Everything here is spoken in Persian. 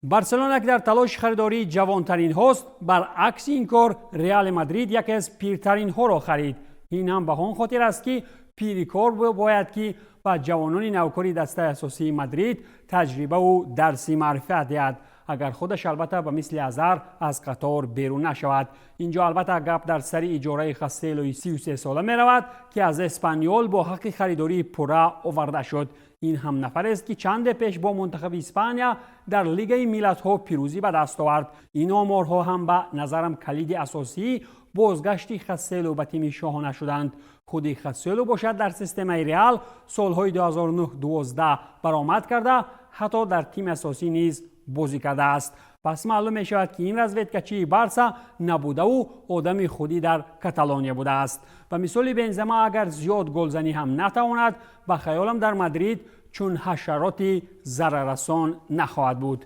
بارسلونا که در تلاش خریداری جوانترین هاست، برعکس این کار رئال مادرید یکی از پیرترین ها را خرید. این هم به آن خاطر است که پیریکار باید که به جوانان نوکری دسته اساسی مادرید تجربه و درسی معرفت دهد، اگر خودش البته به مثل ازر از قطار بیرون نشود. اینجا البته گپ در سر اجاره خاستلو 33 ساله می رود که از اسپانیول با حق خریداری پورا آورده شد. این هم نفر است که چند پیش با منتخب اسپانیا در لیگ ملت‌ها پیروزی به دست آورد. این آمارها هم به نظرم کلید اساسی بازگشت خاستلو به تیم شاهانه شدند. خود خاستلو باشد در سیستم رئال سالهای 2009-12 برآمد کرده، حتی در تیم اساسی نیز بازی کرده است. پس معلوم می شود که این رزویدکچی بارسا نبوده و آدم خودی در کاتالونیا بوده است. و مثال بنزما اگر زیاد گلزنی هم نتواند، به خیالم در مادرید چون حشراتی ضرررسان نخواهد بود.